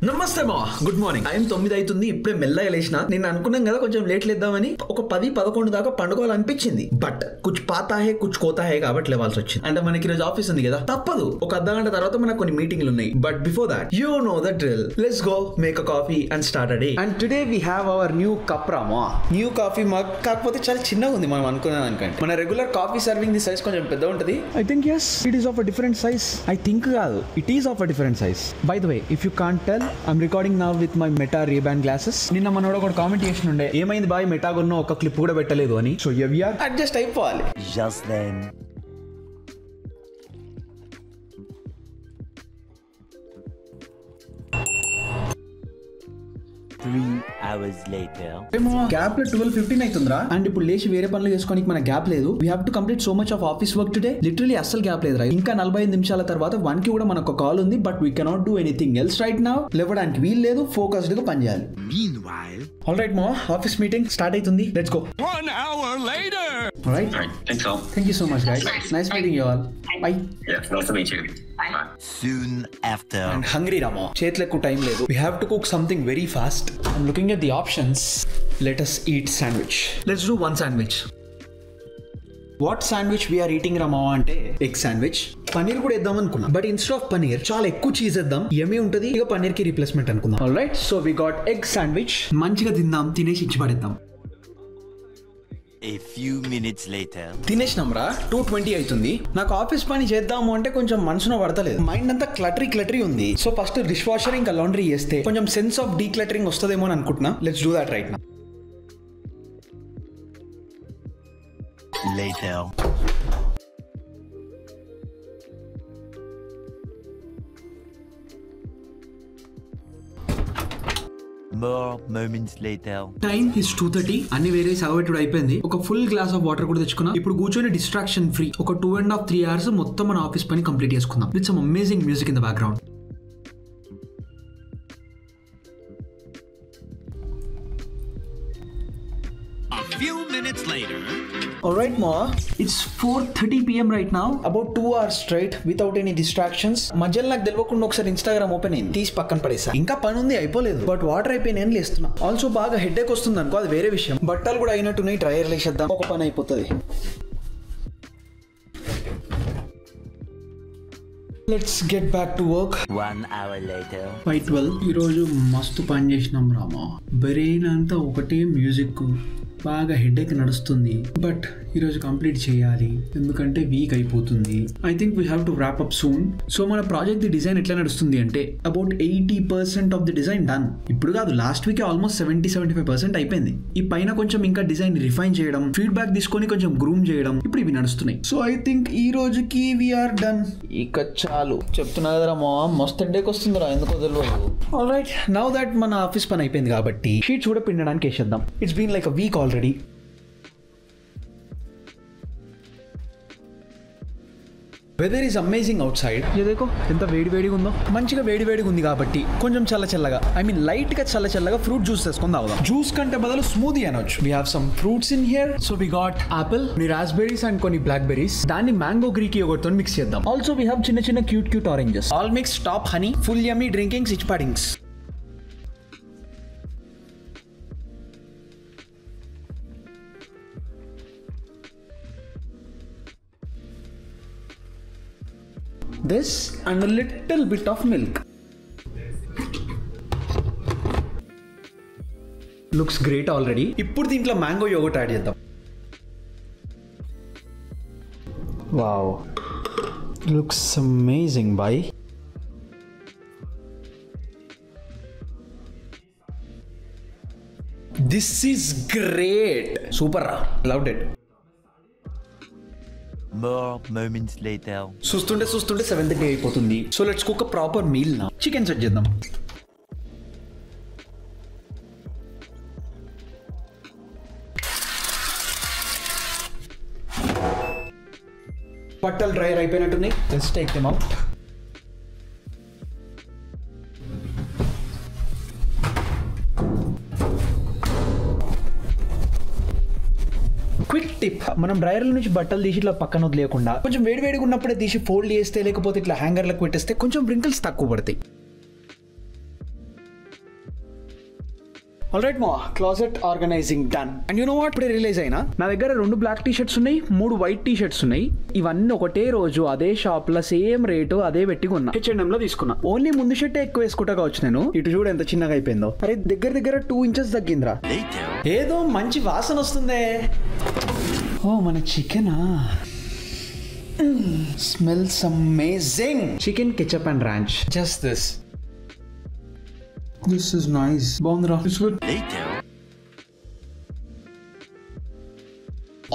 నమస్తే మా good morning. Time 9 అవుతుంది. ఇప్పుడే మెల్లగా లేచిన. నేను అనుకున్నాం కదా కొంచెం లేట్ లేద్దామని. ఒక 10-11 దాకా పండుకోవాలనిపించింది. బట్ కుచ్ పాతా హే కుచ్ కోతా హే కాబట్టి లేవాల్సి వచ్చింది. అంటే మనకి ఈరోజు ఆఫీస్ ఉంది కదా, తప్పదు. ఒక అర్ధగంట తర్వాత మనకు కొన్ని మీటింగ్లు ఉన్నాయి. But before that you know the drill. Let's go make a coffee and start a day. And today we have our new cup Rama. New coffee mug, కాకపోతే చాలా చిన్నగా ఉంది మనం అనుకున్నాం అనుకోండి. మన regular coffee serving the size కొంచెం పెద్ద ఉంటుంది. I think yes, it is of a different size. I think కాదు, it is of a different size. By the way, if you can't tell, I'm recording now with my Meta Ray-Ban glasses. నిన్న మనోడు ఒక comment చేసిన ఉండే, ఏమైంది bye meta కొన్న ఒక clip కూడా పెట్టలేదు అని. సో we are అడ్జస్ట్ అయిపోవాలి. Just then. Hours later. Gap లో 12:15 అవుతుందిరా. అండ్ ఇప్పుడు లేచి వేరే పనులు చేసుకోనికి మన గ్యాప్ లేదు. We have to complete so much of office work today. Literally అస్సలు గ్యాప్ లేదురా. ఇంకా 45 నిమిషాల తర్వాత 1 కి కూడా మనకు కాల్ ఉంది. But we cannot do anything else right now. లేవడానికి వీలు లేదు. ఫోకస్డ్ గా పని చేయాలి. Meanwhile. ఆల్ రైట్ మా, ఆఫీస్ మీటింగ్ స్టార్ట్ అవుతుంది. Let's go. 1 hour later. All right. Thanks all. Thank you so much, guys. Nice meeting you all. Bye. Yeah, nice to meet you. Bye. Soon after. And hungry Rama. చేతులకు time లేదు. We have to cook something very fast. I'm looking at the options. Let us eat sandwich. Let's do one sandwich. What sandwich we are eating Rama అంటే egg sandwich. Paneer కూడా వేద్దాం అనుకున్నాం. But instead of paneer చాలా ఎక్కువ cheese వేద్దాం. యమ్మీ ఉంటుంది. ఇక పనీర్ కి రీప్లేస్మెంట్ అనుకుందాం. All right, so we got egg sandwich. మంచిగా తిందాం, తినేసి ఇచ్చి పడేద్దాం. A few minutes later. తినేసినాంరా. 2:20 అవుతుంది. నాకు ఆఫీస్ పని చేద్దాము అంటే కొంచెం మనసున పడతలేదు. మైండ్ అంతా క్లటరీ ఉంది. సో ఫస్ట్ డిష్ వాషర్ ఇంకా లాండ్రీ చేస్తే కొంచెం సెన్స్ ఆఫ్ డీక్లటరింగ్ వస్తుందేమో అని అనుకుంటున్నా. Let's do that right now. Later. More moments later. Time is 2:30. అన్ని వేరే సగబెట్టుడు అయిపోయింది. ఒక ఫుల్ గ్లాస్ ఆఫ్ వాటర్ కూడా తెచ్చుకున్నా. ఇప్పుడు కూర్చొని డిస్ట్రాక్షన్ ఫ్రీ ఒక 2.5-3 hours మొత్తం మన ఆఫీస్ పని కంప్లీట్ చేసుకుందాం. With some amazing music in the background. A few minutes later. Alright ma, it's 4:30 PM right now. About 2 hours straight without any distractions. మధ్యలో నాకు తెలియకుండా ఒకసారి ఇన్స్టాగ్రామ్ ఓపెన్ అయింది. తీసి పక్కన పడేసా. ఇంకా పని ఉంది, అయిపోలేదు. బట్ వాటర్ అయిపోయినాయని లేస్తున్నా. ఆల్సో బాగా హెడేక్ వస్తుంది అనుకో, అది వేరే విషయం. బట్టలు కూడా అయినట్టున్నాయి, డ్రైయర్ వేసేద్దాం, ఒక పని అయిపోతుంది. Let's get back to work. 1 hour later. 5:12. ఈరోజు మస్తు పని చేసినాం రామా. బ్రెయిన్ అంతా ఒకటే మ్యూజిక్, బాగా హెడేక్ నడుస్తుంది. బట్ ఈరోజు కంప్లీట్ చేయాలి, ఎందుకంటే వీక్ అయిపోతుంది. I think we have to wrap up soon. So మన ప్రాజెక్ట్ ది డిజైన్ ఎట్లా నడుస్తుంది అంటే about 80% of the design done. ఇప్పుడు కాదు, లాస్ట్ వీక్ ఆల్మోస్ట్ 70-75% అయిపోయింది. ఈ పైన కొంచెం ఇంకా డిజైన్ రిఫైన్ చేయడం, ఫీడ్బ్యాక్ తీసుకొని కొంచెం గ్రూమ్ చేయడం, ఇప్పుడు ఇవి నడుస్తున్నాయి. సో ఐ థింక్ ఈ రోజుకి వీఆర్ డన్. ఇక చాలు. చెప్తున్నా కదరా మా, మస్తు హెడేక్ వస్తుందిరా, ఎందుకో తెలియదు. ఆల్ రైట్, నౌ దట్ మన ఆఫీస్ పని అయిపోయింది కాబట్టి షీట్స్ కూడా పిండడానికి వేసేద్దాం. It's been like a week already. Weather is amazing outside. ఏదేకో ఎంత వేడిగా ఉందో. మంచిగా వేడిగా ఉంది కాబట్టి కొంచెం చల్లగా, ఐ మీన్ లైట్ గా చల్లగా ఫ్రూట్ జ్యూస్ చేసుకొని తాగుదాం. జ్యూస్ కంటే బదులు స్మూదీ అనొచ్చు. We have some fruits in here. So we got apple, కొన్ని రాస్బెర్రీస్ అండ్ కొన్ని బ్లాక్ బెర్రీస్. దాన్ని మ్యాంగో గ్రీకి ఒకటితో మిక్స్ చేద్దాం. ఆల్సో వీ హావ్ చిన్న cute oranges. All mix top honey, full yummy drinkings, each puddings. This and a little bit of milk. Looks great already. ఇప్పుడు దీంట్లో mango yogurt add చేద్దాం. Wow, looks amazing boy. This is great. Super రా, loved it. More moments later. చూస్తుంటే 7:30 అయిపోతుంది. So let's cook a proper meal నా. Chicken set చేద్దాం. బట్టలు dryer అయిపోయినట్టున్నాయి. Let's take them out. Quick tip, మనం డ్రైయర్ల నుంచి బట్టలు తీసి ఇట్లా పక్కన వదిలేయకుండా కొంచెం వేడిగా ఉన్నప్పుడే తీసి ఫోల్డ్ చేస్తే, లేకపోతే ఇట్లా హ్యాంగర్లకు పెట్టేస్తే కొంచెం రింకిల్స్ తక్కువ పడతాయి. ఆల్రైట్ మా closet organizing done. And you know what, ఇప్పుడే రిలీజ్ అయినా నా దగ్గర 2 బ్లాక్ టీ షర్ట్స్ ఉన్నాయి, 3 వైట్ టీ షర్ట్స్ ఉన్నాయి. ఇవన్నీ ఒకటే రోజు అదే షాప్ లో సేమ్ రేటు అదే పెట్టి కొన్నా. H&M లో తీసుకున్నా. ఓన్లీ ముందు షర్టే ఎక్కువ వేసుకుంటా కావచ్చు నేను. ఇటు చూడు ఎంత చిన్నగా అయిపోయిందో. అరే దగ్గర 2 ఇంచెస్ తగ్గిందిరా. Later. ఏదో మంచి వాసన వస్తుందే. ఓ మన చికెనా. Smells amazing. Chicken ketchup and ranch. Just this. This is nice. బాగుందిరా. It's good. Later.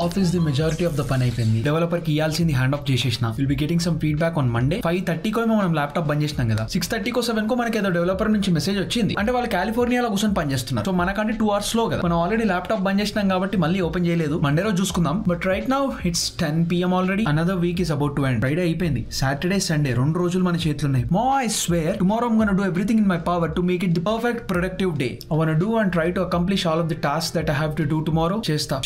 Office the majority of the పని అయిపోయింది. డెవలపర్ కి ఇయాల్సింది హ్యాండ్ ఆఫ్ చేసేసిన. Will be getting some feedback on Monday. 5:30 ఏమో మనం ల్యాప్టాప్ బంద్ చేసినాం కదా. 6:30 7 మనకి ఏదో డెవలపర్ నుంచి మెసేజ్ వచ్చింది. అంటే వాళ్ళు కాలిఫోర్నియాలో కూర్చొని పని చేస్తున్నారు. సో మనకంటే 2 hours లో కదా. మనం ఆల్రెడీ ల్యాప్టాప్ బంద్ చేసినాం కాబట్టి మళ్ళీ ఓపెన్ చేయలేదు. మండే రోజు చూసుకుందాం. But right now it's 10 PM already. Another week is about to end. Friday అయిపోయింది. సాటర్డే సండే 2 రోజులు మన చేతులు ఉన్నాయి. మో I swear tomorrow I'm gonna do everything in my power to make it the perfect productive day. I want do and try to accomplish all of the task that I have to do tomorrow.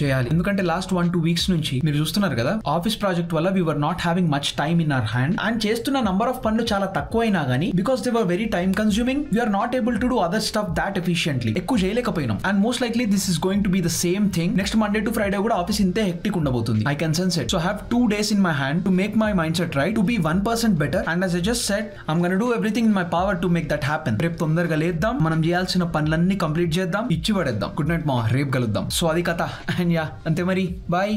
చేయాలి. ఎందుకంటే last 1-2 weeks నుంచి మీరు చూస్తున్నారు కదా, office project వల్ల we were not having much time in our hand. And చేస్తున్న number of పనులు చాలా తక్కువ అయినా గానీ because they were very time consuming, we're not able to do other stuff that efficiently. ఎక్కువ చేయలేకపోయినాం. And most likely this is going to be the same thing. Next Monday to Friday కూడా office ఇంతే hectic ఉండబోతుంది. I can sense it. So have 2 days in my hand to make my mindset right, to be 1% better. And as I just said, I'm gonna do everything in my power to make that happen. రేపు తొందరగా లేద్దాం, మనం చేయాల్సిన పనులన్నీ complete చేద్దాం, ఇచ్చి పడేద్దాం. Good night మా, రేపు కలుద్దాం. సో అది కథ. అండ్ యా అంతే మరి, బాయ్.